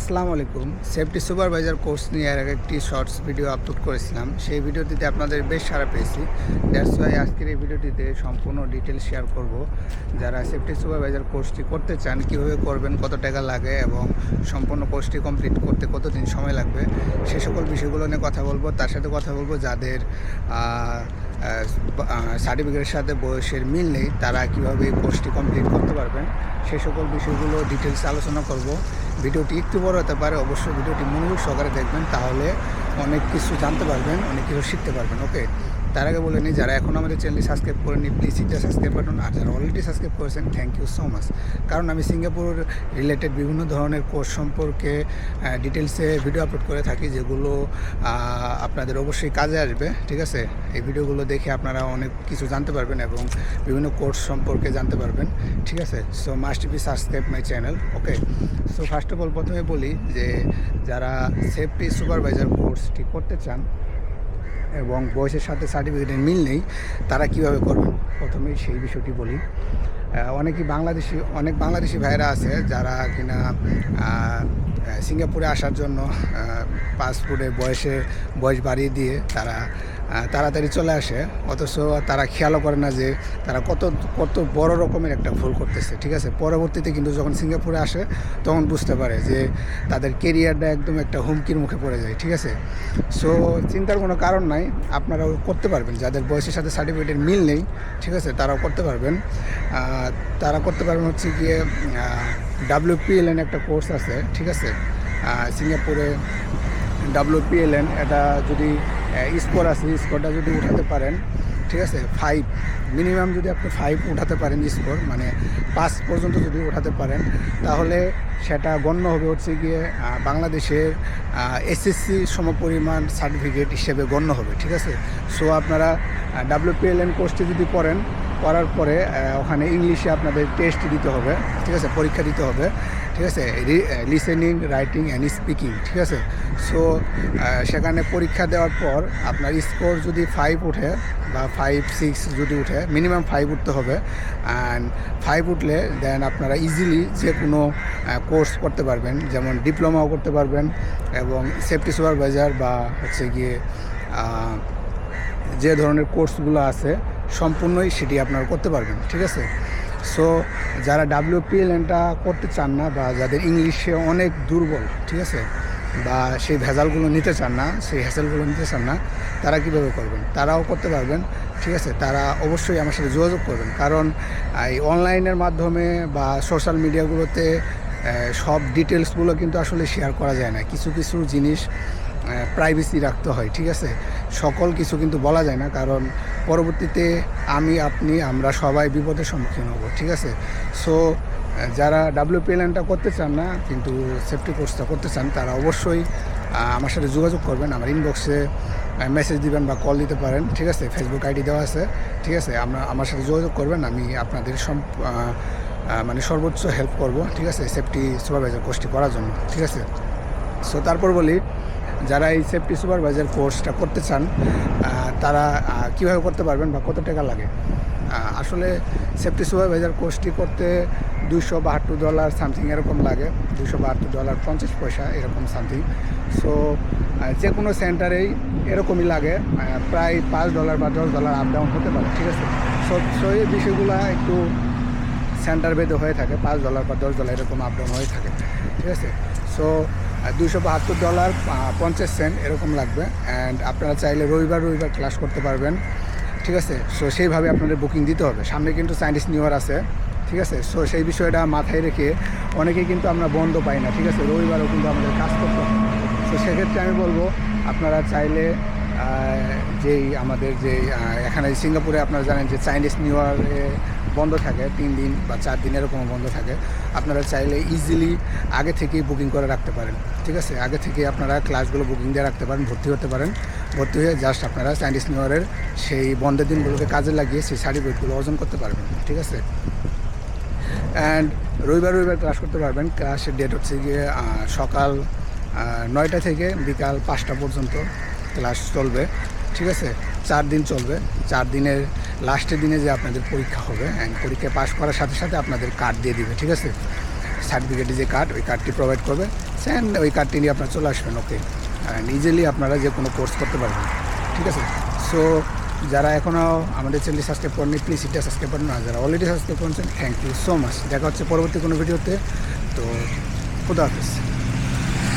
আসসালামু আলাইকুম। Safety supervisor course নিয়ে আর একটি শর্টস ভিডিও আপলোড করেছিলাম। সেই ভিডিওটিতে আপনাদের বেশ সাড়া পেয়েছি। দ্যাটস ওয়াই আজকের এই ভিডিওটিতে সম্পূর্ণ ডিটেলস শেয়ার করব। যারা সেফটি সুপারভাইজার কোর্সটি করতে চান, কীভাবে করবেন, কত টাকা লাগে এবং সম্পূর্ণ কোর্সটি কমপ্লিট করতে কতদিন সময় লাগবে, সে সকল বিষয়গুলো নিয়ে কথা বলবো। তার সাথে কথা বলবো যাদের সার্টিফিকেটের সাথে বয়সের মিল নেই, তারা কীভাবে এই কোর্সটি কমপ্লিট করতে পারবেন, সে সকল বিষয়গুলো ডিটেলস আলোচনা করব। ভিডিওটি একটু বড় হতে পারে, অবশ্যই ভিডিওটি মনোযোগ সহকারে দেখবেন, তাহলে অনেক কিছু জানতে পারবেন, অনেক কিছু শিখতে পারবেন। ওকে, তার আগে বলে নিই, যারা এখন আমাদের চ্যানেলটি সাবস্ক্রাইব করেনি প্লিজ এটা সাবস্ক্রাইব বাটন, আর যারা অলরেডি সাবস্ক্রাইব করেছেন থ্যাংক ইউ সো মাচ। কারণ আমি সিঙ্গাপুর রিলেটেড বিভিন্ন ধরনের কোর্স সম্পর্কে ডিটেলসে ভিডিও আপলোড করে থাকি, যেগুলো আপনাদের অবশ্যই কাজে আসবে। ঠিক আছে, এই ভিডিওগুলো দেখে আপনারা অনেক কিছু জানতে পারবেন এবং বিভিন্ন কোর্স সম্পর্কে জানতে পারবেন। ঠিক আছে, so must be subscribe my channel. Okay, so first of all প্রথমে বলি যে যারা সেফটি সুপারভাইজার কোর্সটি করতে চান এবং বয়সের সাথে সার্টিফিকেটের মিল নেই, তারা কীভাবে করবেন, প্রথমেই সেই বিষয়টি বলি। অনেক বাংলাদেশি ভাইরা আছে যারা কিনা সিঙ্গাপুরে আসার জন্য পাসপোর্টের বয়স বাড়িয়ে দিয়ে তারা তাড়াতাড়ি চলে আসে, অথচ তারা খেয়ালও করে না যে তারা কত বড় রকমের একটা ভুল করতেছে। ঠিক আছে, পরবর্তীতে কিন্তু যখন সিঙ্গাপুরে আসে তখন বুঝতে পারে যে তাদের কেরিয়ারটা একদম একটা হুমকির মুখে পড়ে যায়। ঠিক আছে, সো চিন্তার কোনো কারণ নাই, আপনারাও করতে পারবেন। যাদের বয়সের সাথে সার্টিফিকেটের মিল নেই, ঠিক আছে, তারাও করতে পারবেন। হচ্ছে গিয়ে WPLN একটা কোর্স আছে। ঠিক আছে, সিঙ্গাপুরে WPLN, এটা যদি স্কোর আছে, স্কোরটা যদি উঠাতে পারেন, ঠিক আছে, 5 মিনিমাম যদি আপনি 5 উঠাতে পারেন, স্কোর মানে 5 পর্যন্ত যদি উঠাতে পারেন, তাহলে সেটা গণ্য হবে হচ্ছে গিয়ে বাংলাদেশের SSC সমপরিমাণ সার্টিফিকেট হিসেবে গণ্য হবে। ঠিক আছে, সো আপনারা WPLN কোর্সটি যদি করার পরে ওখানে ইংলিশে আপনাদের টেস্ট দিতে হবে। ঠিক আছে, পরীক্ষা দিতে হবে। ঠিক আছে, লিসেনিং, রাইটিং অ্যান্ড স্পিকিং। ঠিক আছে, সো সেখানে পরীক্ষা দেওয়ার পর আপনার স্কোর যদি 5 উঠে বা 5, 6 যদি উঠে, মিনিমাম 5 উঠতে হবে। অ্যান্ড 5 উঠলে দেন আপনারা ইজিলি যে কোনো কোর্স করতে পারবেন, যেমন ডিপ্লোমাও করতে পারবেন এবং সেফটি সুপারভাইজার বা হচ্ছে গিয়ে যে ধরনের কোর্সগুলো আছে সম্পূর্ণই সেটি আপনারা করতে পারবেন। ঠিক আছে, সো যারা WPLNটা করতে চান না বা যাদের ইংলিশে অনেক দুর্বল, ঠিক আছে, বা সেই ভেজালগুলো নিতে চান না, সেই হ্যাসেলগুলো নিতে চান না, তারা কীভাবে করবেন, তারাও করতে পারবেন। ঠিক আছে, তারা অবশ্যই আমার সাথে যোগাযোগ করবেন, কারণ এই অনলাইনের মাধ্যমে বা সোশ্যাল মিডিয়াগুলোতে সব ডিটেলসগুলো কিন্তু আসলে শেয়ার করা যায় না। কিছু কিছু জিনিস প্রাইভেসি রাখতে হয়। ঠিক আছে, সকল কিছু কিন্তু বলা যায় না, কারণ পরবর্তীতে আমরা সবাই বিপদের সম্মুখীন হব। ঠিক আছে, সো যারা WPLNটা করতে চান না কিন্তু সেফটি কোর্সটা করতে চান, তারা অবশ্যই আমার সাথে যোগাযোগ করবেন। আমার ইনবক্সে মেসেজ দিবেন বা কল দিতে পারেন। ঠিক আছে, ফেসবুক আইডি দেওয়া আছে। ঠিক আছে, আমার সাথে যোগাযোগ করবেন, আমি আপনাদের মানে সর্বোচ্চ হেল্প করব। ঠিক আছে, সেফটি সুপারভাইজার কোর্সটি করার জন্য। ঠিক আছে, সো তারপর বলি, যারা এই সেফটি সুপারভাইজার কোর্সটা করতে চান, তারা কীভাবে করতে পারবেন বা কত টাকা লাগে। আসলে সেফটি সুপারভাইজার কোর্সটি করতে $272 সামথিং এরকম লাগে, $272.50 এরকম সামথিং। সো যে কোনো সেন্টারেই এরকমই লাগে, প্রায় $5 বা $10 আপ ডাউন হতে পারে। ঠিক আছে, সো এই বিষয়গুলো একটু সেন্টার ভেদে হয়ে থাকে, $5 বা $10 এরকম আপ ডাউন হয়ে থাকে। ঠিক আছে, সো $272.50 এরকম লাগবে। অ্যান্ড আপনারা চাইলে রবিবার ক্লাস করতে পারবেন। ঠিক আছে, সো সেইভাবে আপনাদের বুকিং দিতে হবে। সামনে কিন্তু চাইনিজ নিউ ইয়ার আছে। ঠিক আছে, সো সেই বিষয়টা মাথায় রেখে অনেকেই কিন্তু আমরা বন্ধ পাই না। ঠিক আছে, রবিবারও কিন্তু আমাদের কাজ করতে হবে। সো সেক্ষেত্রে আমি বলবো, আপনারা চাইলে আমাদের এখানে সিঙ্গাপুরে আপনারা জানেন যে চাইনিজ নিউ ইয়ারে বন্ধ থাকে 3 দিন বা 4 দিন এরকম বন্ধ থাকে। আপনারা চাইলে ইজিলি আগে থেকেই বুকিং করে রাখতে পারেন। ঠিক আছে, আগে থেকে আপনারা ক্লাসগুলো বুকিং দিয়ে রাখতে পারেন, ভর্তি হতে পারেন। ভর্তি হয়ে জাস্ট আপনারা চাইনিজ নিউ ইয়ারের সেই বন্ধের দিনগুলোকে কাজে লাগিয়ে সেই সার্টিফিকেটগুলো অর্জন করতে পারবেন। ঠিক আছে, অ্যান্ড রবিবার ক্লাস করতে পারবেন। ক্লাসের ডেট হচ্ছে গিয়ে সকাল 9টা থেকে বিকাল 5টা পর্যন্ত ক্লাস চলবে। ঠিক আছে, 4 দিন চলবে। 4 দিনের লাস্টের দিনে যে আপনাদের পরীক্ষা হবে, অ্যান্ড পরীক্ষায় পাস করার সাথে সাথে আপনাদের কার্ড দিয়ে দিবে। ঠিক আছে, সার্টিফিকেটে যে কার্ড, ওই কার্ডটি প্রোভাইড করবে। চাচ্ছেন ওই কার্ডটি নিয়ে আপনারা চলে আসবেন। ওকে, ইজিলি আপনারা যে কোনো কোর্স করতে পারবেন, ঠিক আছে। সো যারা এখনও আমাদের চ্যানেলটি সাবস্ক্রাইব করেনি প্লিজ এটা সাবস্ক্রাইব করুন, আর যারা অলরেডি সাবস্ক্রাইব করেছেন থ্যাংক ইউ সো মাচ। দেখা হচ্ছে পরবর্তী কোনো ভিডিওতে। তো খুদা হাফেজ।